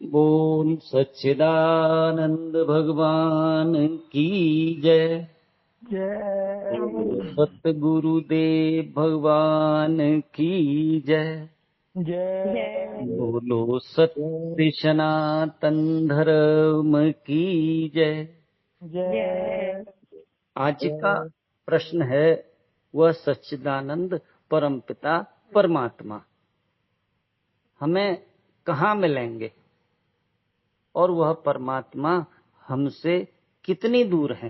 बोल सच्चिदानंद भगवान की जय। जय सतगुरुदेव भगवान की जय। जय बोलो सत्य सनातन धर्म की जय। जय। आज का प्रश्न है, वह सच्चिदानंद परमपिता परमात्मा हमें कहाँ मिलेंगे और वह परमात्मा हमसे कितनी दूर है।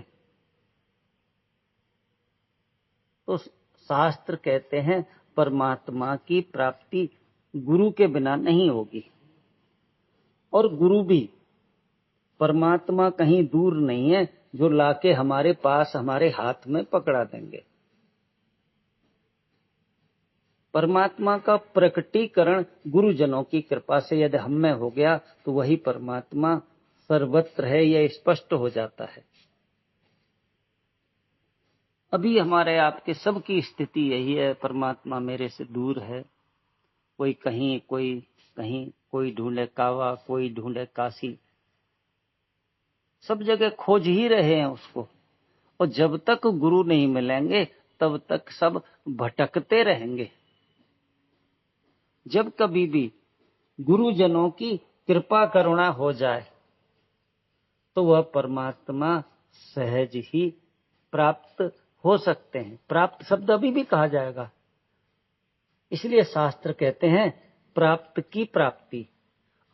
तो शास्त्र कहते हैं परमात्मा की प्राप्ति गुरु के बिना नहीं होगी, और गुरु भी परमात्मा कहीं दूर नहीं है जो लाके हमारे पास हमारे हाथ में पकड़ा देंगे। परमात्मा का प्रकटीकरण गुरुजनों की कृपा से यदि हम में हो गया तो वही परमात्मा सर्वत्र है, यह स्पष्ट हो जाता है। अभी हमारे आपके सबकी स्थिति यही है, परमात्मा मेरे से दूर है। कोई कहीं, कोई कहीं, कोई ढूंढे कावा, कोई ढूंढे काशी, सब जगह खोज ही रहे हैं उसको। और जब तक गुरु नहीं मिलेंगे तब तक सब भटकते रहेंगे। जब कभी भी गुरुजनों की कृपा करुणा हो जाए तो वह परमात्मा सहज ही प्राप्त हो सकते हैं। प्राप्त शब्द अभी भी कहा जाएगा, इसलिए शास्त्र कहते हैं प्राप्त की प्राप्ति।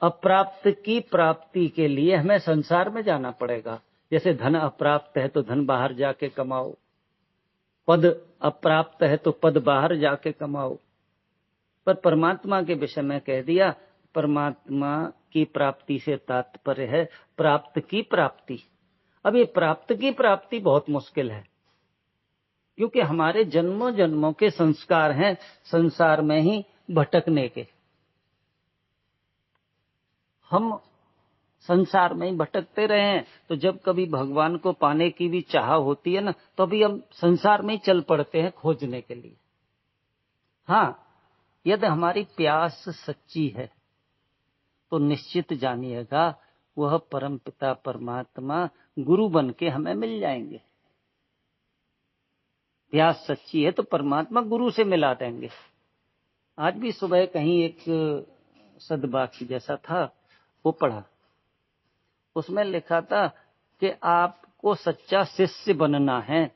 अप्राप्त की प्राप्ति के लिए हमें संसार में जाना पड़ेगा। जैसे धन अप्राप्त है तो धन बाहर जाके कमाओ, पद अप्राप्त है तो पद बाहर जाके कमाओ। पर परमात्मा के विषय में कह दिया, परमात्मा की प्राप्ति से तात्पर्य है प्राप्त की प्राप्ति। अब ये प्राप्त की प्राप्ति बहुत मुश्किल है, क्योंकि हमारे जन्मों जन्मों के संस्कार हैं संसार में ही भटकने के। हम संसार में ही भटकते रहे हैं, तो जब कभी भगवान को पाने की भी चाह होती है ना, तो अभी हम संसार में ही चल पड़ते हैं खोजने के लिए। हाँ, यदि हमारी प्यास सच्ची है तो निश्चित जानिएगा वह परमपिता परमात्मा गुरु बन के हमें मिल जाएंगे। प्यास सच्ची है तो परमात्मा गुरु से मिला देंगे। आज भी सुबह कहीं एक सदवाक्य जैसा था, वो पढ़ा। उसमें लिखा था कि आपको सच्चा शिष्य बनना है।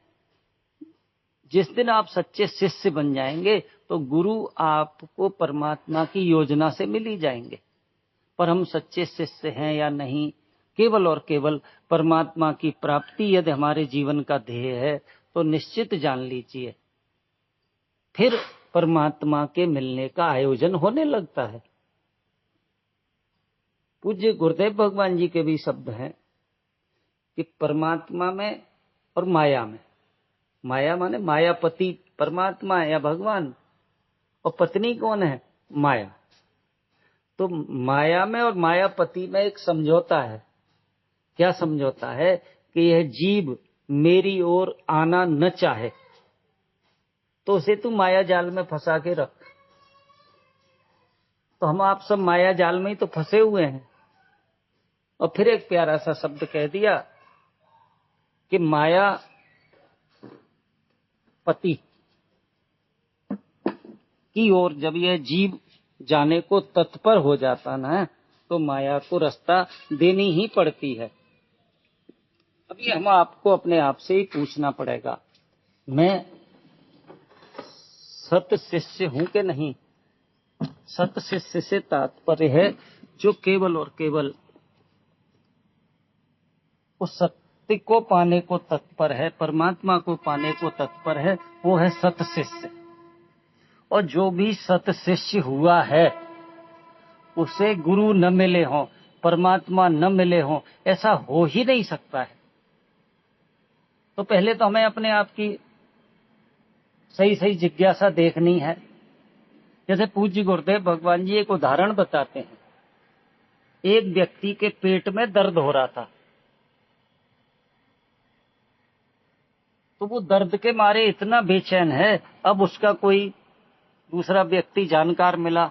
जिस दिन आप सच्चे शिष्य बन जाएंगे तो गुरु आपको परमात्मा की योजना से मिल ही जाएंगे। पर हम सच्चे शिष्य हैं या नहीं, केवल और केवल परमात्मा की प्राप्ति यदि हमारे जीवन का ध्येय है तो निश्चित जान लीजिए फिर परमात्मा के मिलने का आयोजन होने लगता है। पूज्य गुरुदेव भगवान जी के भी शब्द हैं कि परमात्मा में और माया में, माया माने मायापति परमात्मा या भगवान, और पत्नी कौन है? माया। तो माया में और मायापति में एक समझौता है। क्या समझौता है? कि यह जीव मेरी ओर आना न चाहे तो उसे तू माया जाल में फंसा के रख। तो हम आप सब माया जाल में ही तो फंसे हुए हैं। और फिर एक प्यारा सा शब्द कह दिया कि माया पति की ओर जब यह जीव जाने को तत्पर हो जाता ना, तो माया को रास्ता देनी ही पड़ती है। अभी हम आपको अपने आप से ही पूछना पड़ेगा, मैं सत शिष्य हूं कि नहीं? सत शिष्य से तात्पर्य है जो केवल और केवल उस सत्य को पाने को तत्पर है, परमात्मा को पाने को तत्पर है, वो है सत शिष्य। और जो भी सत शिष्य हुआ है उसे गुरु न मिले हों, परमात्मा न मिले हों, ऐसा हो ही नहीं सकता है। तो पहले तो हमें अपने आप की सही सही जिज्ञासा देखनी है। जैसे पूज्य गुरुदेव भगवान जी एक उदाहरण बताते हैं। एक व्यक्ति के पेट में दर्द हो रहा था, तो वो दर्द के मारे इतना बेचैन है। अब उसका कोई दूसरा व्यक्ति जानकार मिला,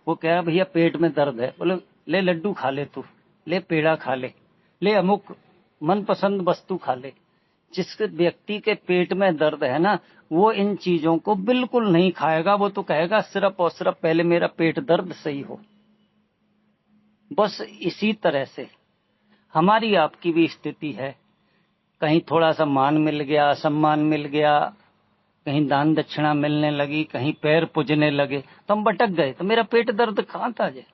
वो कह रहा भैया पेट में दर्द है। बोले ले लड्डू खा ले, तू ले पेड़ा खा ले, ले अमुक मनपसंद वस्तु खा ले। जिस व्यक्ति के पेट में दर्द है ना, वो इन चीजों को बिल्कुल नहीं खाएगा। वो तो कहेगा सिर्फ और सिर्फ पहले मेरा पेट दर्द सही हो। बस इसी तरह से हमारी आपकी भी स्थिति है। कहीं थोड़ा सा मान मिल गया, सम्मान मिल गया, कहीं दान दक्षिणा मिलने लगी, कहीं पैर पूजने लगे तो हम भटक गए। तो मेरा पेट दर्द कहां था जे?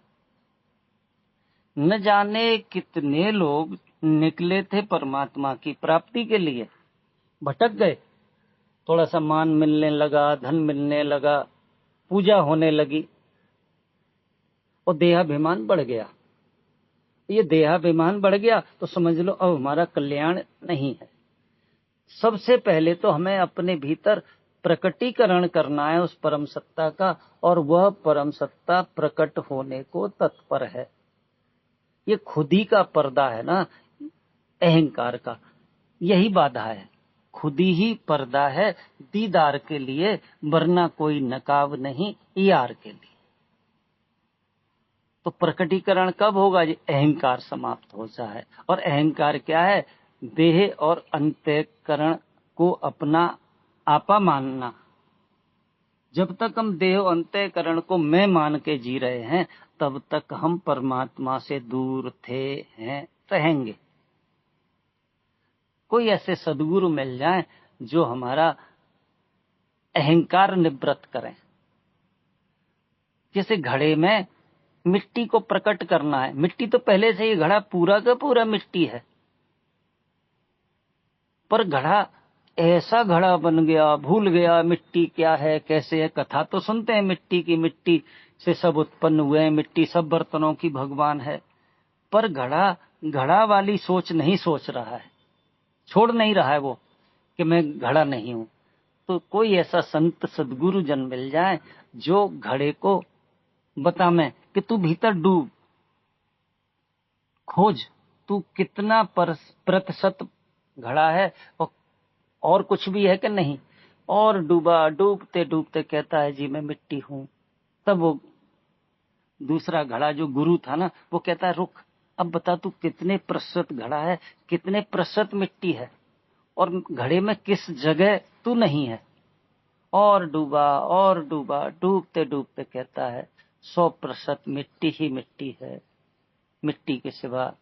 न जाने कितने लोग निकले थे परमात्मा की प्राप्ति के लिए, भटक गए। थोड़ा सा मान मिलने लगा, धन मिलने लगा, पूजा होने लगी और देहाभिमान बढ़ गया। ये देहाभिमान बढ़ गया तो समझ लो अब हमारा कल्याण नहीं है। सबसे पहले तो हमें अपने भीतर प्रकटीकरण करना है उस परम सत्ता का, और वह परम सत्ता प्रकट होने को तत्पर है। ये खुद ही का पर्दा है ना अहंकार का, यही बाधा है। खुद ही पर्दा है दीदार के लिए, वरना कोई नकाब नहीं यार के लिए। तो प्रकटीकरण कब होगा? ये अहंकार समाप्त हो जाए। और अहंकार क्या है? देह और अंतःकरण को अपना आपा मानना। जब तक हम देह और अंतःकरण को मैं मान के जी रहे हैं, तब तक हम परमात्मा से दूर थे, हैं, रहेंगे। कोई ऐसे सद्गुरु मिल जाए जो हमारा अहंकार निवृत्त करें। जैसे घड़े में मिट्टी को प्रकट करना है, मिट्टी तो पहले से ही, घड़ा पूरा का पूरा मिट्टी है, पर घड़ा ऐसा घड़ा बन गया, भूल गया मिट्टी क्या है, कैसे है। कथा तो सुनते हैं मिट्टी की, मिट्टी से सब उत्पन्न हुए हैं, मिट्टी सब बर्तनों की भगवान है, पर घड़ा घड़ा वाली सोच नहीं सोच रहा है, छोड़ नहीं रहा है वो कि मैं घड़ा नहीं हूं। तो कोई ऐसा संत सद्गुरु जन मिल जाए जो घड़े को बता मैं कि तू भीतर डूब, खोज तू कितना प्रतिशत घड़ा है और कुछ भी है कि नहीं। और डूबा, डूबते डूबते कहता है जी मैं मिट्टी हूं। तब वो दूसरा घड़ा जो गुरु था ना, वो कहता है रुक, अब बता तू कितने प्रतिशत घड़ा है, कितने प्रतिशत मिट्टी है, और घड़े में किस जगह तू नहीं है। और डूबा, डूबते डूबते कहता है 100% मिट्टी ही मिट्टी है, मिट्टी के सिवा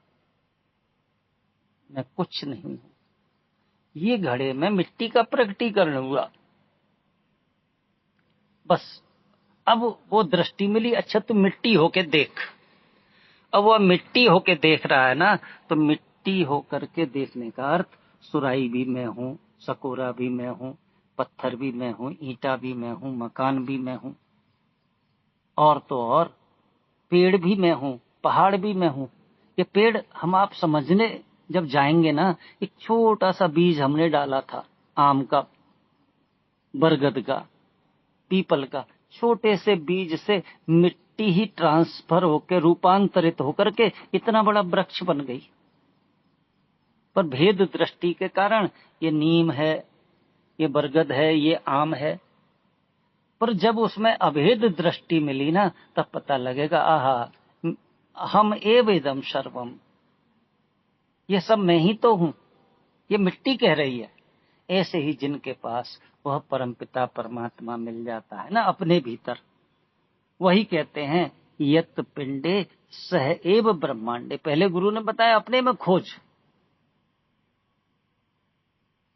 मैं कुछ नहीं हूं। ये घड़े में मिट्टी का प्रकटीकरण हुआ। बस अब वो दृष्टि मिली, अच्छा तू मिट्टी होके देख। अब वह मिट्टी होके देख रहा है ना, तो मिट्टी होकर के देखने का अर्थ सुराही भी मैं हूं, सकोरा भी मैं हूं, पत्थर भी मैं हूं, ईंटा भी मैं हूं, मकान भी मैं हूं, और तो और पेड़ भी मैं हूं, पहाड़ भी मैं हूं। ये पेड़ हम आप समझने जब जाएंगे ना, एक छोटा सा बीज हमने डाला था, आम का, बरगद का, पीपल का, छोटे से बीज से मिट्टी ही ट्रांसफर होकर, रूपांतरित होकर के इतना बड़ा वृक्ष बन गई। पर भेद दृष्टि के कारण ये नीम है, ये बरगद है, ये आम है। पर जब उसमें अभेद दृष्टि मिली ना, तब पता लगेगा आहा हम एव इदम सर्वम, ये सब मैं ही तो हूं, ये मिट्टी कह रही है। ऐसे ही जिनके पास वह परमपिता परमात्मा मिल जाता है ना अपने भीतर, वही कहते हैं यत पिंडे सह एव ब्रह्मांडे। पहले गुरु ने बताया अपने में खोज,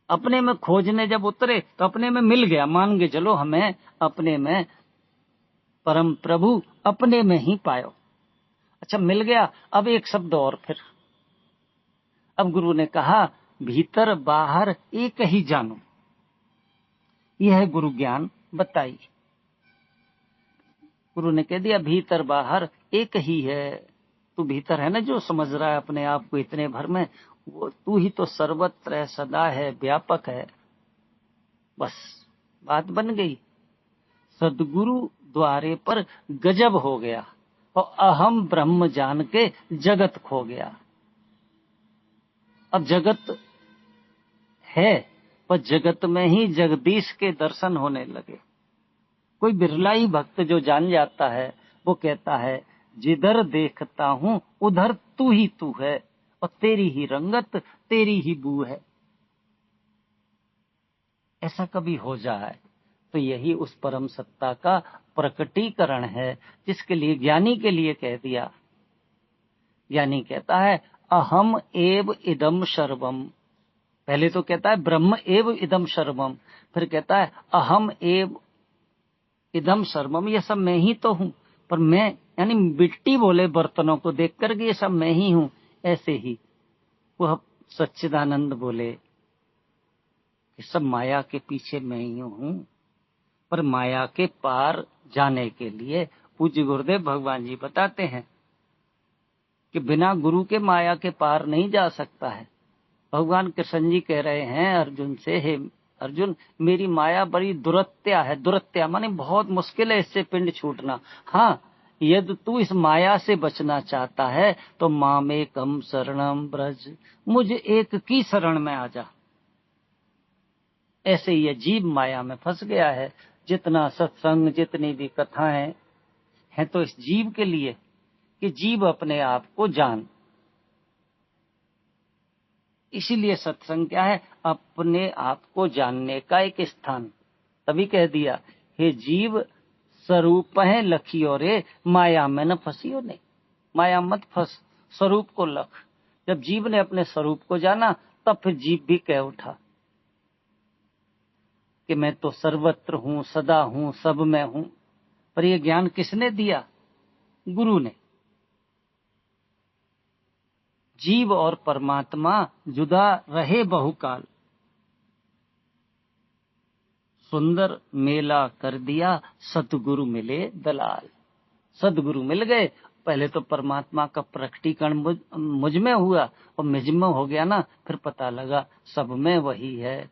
अपने में खोजने जब उतरे तो अपने में मिल गया। मान के चलो हमें अपने में परम प्रभु अपने में ही पायो। अच्छा मिल गया, अब एक शब्द और फिर, अब गुरु ने कहा भीतर बाहर एक ही जानो। यह है गुरु ज्ञान बताइए। गुरु ने कह दिया भीतर बाहर एक ही है। तू भीतर है ना जो समझ रहा है अपने आप को इतने भर में, वो तू ही तो सर्वत्र है, सदा है, व्यापक है। बस बात बन गई। सदगुरु द्वारे पर गजब हो गया और अहम ब्रह्म जान के जगत खो गया। अब जगत है, पर जगत में ही जगदीश के दर्शन होने लगे। कोई बिरला ही भक्त जो जान जाता है, वो कहता है जिधर देखता हूँ उधर तू ही तू है, और तेरी ही रंगत तेरी ही बू है। ऐसा कभी हो जाए तो यही उस परम सत्ता का प्रकटीकरण है, जिसके लिए ज्ञानी के लिए कह दिया। ज्ञानी कहता है अहम एव इदम सर्वम, पहले तो कहता है ब्रह्म एव इदम सर्वम, फिर कहता है अहम एव इदम सर्वम, ये सब मैं ही तो हूं। पर मैं यानी मिट्टी बोले बर्तनों को देख करके ये सब मैं ही हूं, ऐसे ही वह सच्चिदानंद बोले कि सब माया के पीछे मैं ही हूं। पर माया के पार जाने के लिए पूज्य गुरुदेव भगवान जी बताते हैं कि बिना गुरु के माया के पार नहीं जा सकता है। भगवान कृष्ण जी कह रहे हैं अर्जुन से, हे अर्जुन मेरी माया बड़ी दुरत्या है। दुरत्या माने बहुत मुश्किल है इससे पिंड छूटना। हाँ, यदि तू इस माया से बचना चाहता है तो मामेकम शरणम ब्रज, मुझ एक की शरण में आ जा। ऐसे ये जीव माया में फंस गया है। जितना सत्संग, जितनी भी कथाएं हैं तो इस जीव के लिए कि जीव अपने आप को जान। इसीलिए सत्संग क्या है? अपने आप को जानने का एक स्थान। तभी कह दिया हे जीव स्वरूप है लखियो रे, माया में न फंसियो नहीं। माया मत फंस, स्वरूप को लख। जब जीव ने अपने स्वरूप को जाना तब फिर जीव भी कह उठा कि मैं तो सर्वत्र हूं, सदा हूं, सब में हूं। पर यह ज्ञान किसने दिया? गुरु ने। जीव और परमात्मा जुदा रहे बहुकाल, सुंदर मेला कर दिया, सतगुरु मिले दलाल। सदगुरु मिल गए, पहले तो परमात्मा का प्रकटीकरण मुझ में हुआ, और मुझ में हो गया ना, फिर पता लगा सब में वही है।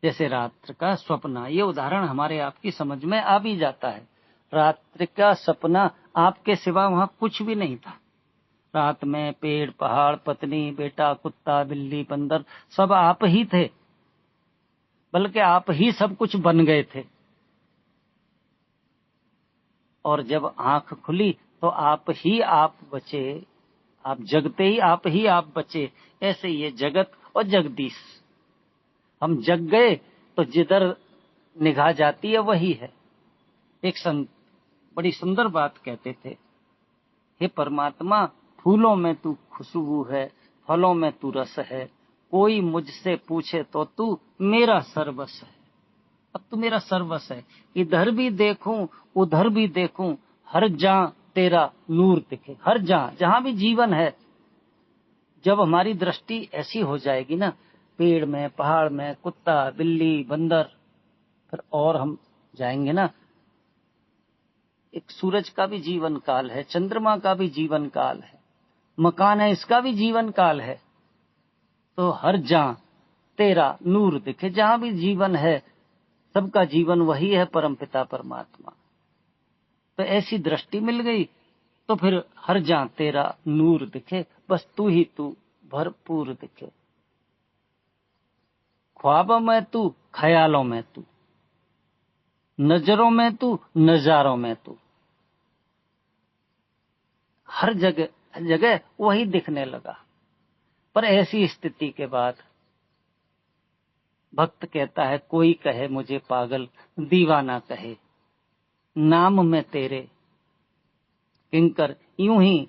जैसे रात्र का सपना, ये उदाहरण हमारे आपकी समझ में आ भी जाता है। रात्रि का सपना, आपके सिवा वहां कुछ भी नहीं था। रात में पेड़, पहाड़, पत्नी, बेटा, कुत्ता, बिल्ली, बंदर सब आप ही थे, बल्कि आप ही सब कुछ बन गए थे। और जब आंख खुली तो आप ही आप बचे, आप जगते ही आप बचे। ऐसे ये जगत और जगदीश, हम जग गए तो जिधर निगाह जाती है वही है। एक संत बड़ी सुंदर बात कहते थे, हे परमात्मा फूलों में तू खुशबू है, फलों में तू रस है, कोई मुझसे पूछे तो तू मेरा सर्वस्व है। अब तू मेरा सर्वस्व है। इधर भी देखूं उधर भी देखूं, हर जहां तेरा नूर दिखे। हर जहां भी जीवन है, जब हमारी दृष्टि ऐसी हो जाएगी ना, पेड़ में, पहाड़ में, कुत्ता, बिल्ली, बंदर, फिर और हम जाएंगे ना, एक सूरज का भी जीवन काल है, चंद्रमा का भी जीवन काल है, मकान है इसका भी जीवन काल है। तो हर जहां तेरा नूर दिखे, जहां भी जीवन है सबका जीवन वही है, परमपिता परमात्मा। तो ऐसी दृष्टि मिल गई तो फिर हर जहां तेरा नूर दिखे, बस तू ही तू भरपूर दिखे। ख्वाबों में तू, ख्यालों में तू, नजरों में तू, नजारों में तू, हर जगह वही दिखने लगा। पर ऐसी स्थिति के बाद भक्त कहता है, कोई कहे मुझे पागल, दीवाना कहे, नाम में तेरे किंकर यूं ही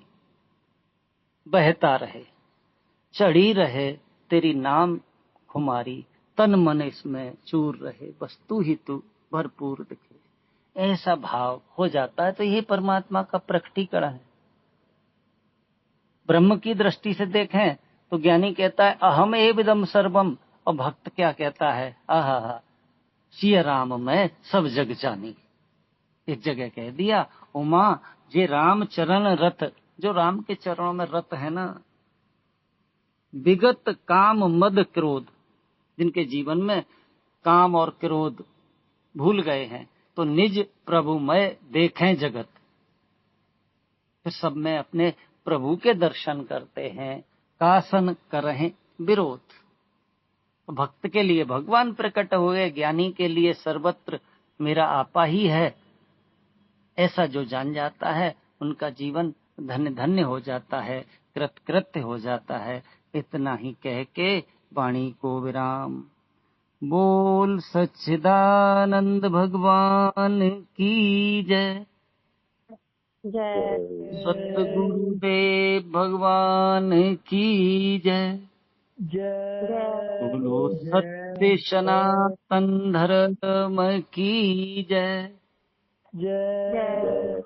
बहता रहे, चढ़ी रहे तेरी नाम खुमारी, तन मन इसमें चूर रहे, बस तू ही तू भरपूर दिखे। ऐसा भाव हो जाता है तो यही परमात्मा का प्रकटीकरण है। ब्रह्म की दृष्टि से देखें तो ज्ञानी कहता है अहम एविदम सर्वम, और भक्त क्या कहता है, आहा सिय राम मैं सब जग जानी। एक जगह कह दिया, उमा जे राम चरण रथ, जो राम के चरणों में रथ है ना, विगत काम मद क्रोध, जिनके जीवन में काम और क्रोध भूल गए हैं, तो निज प्रभु मैं देखें जगत, फिर सब में अपने प्रभु के दर्शन करते हैं, कासन करें विरोध। भक्त के लिए भगवान प्रकट हुए, ज्ञानी के लिए सर्वत्र मेरा आपा ही है। ऐसा जो जान जाता है उनका जीवन धन्य धन्य हो जाता है, कृतकृत्य हो जाता है। इतना ही कह के वाणी को विराम। बोल सच्चिदानंद भगवान की जय। जय सतगुरुदेव भगवान की जय। जय बोलो सत्य सनातन धर्म की जय। जय जय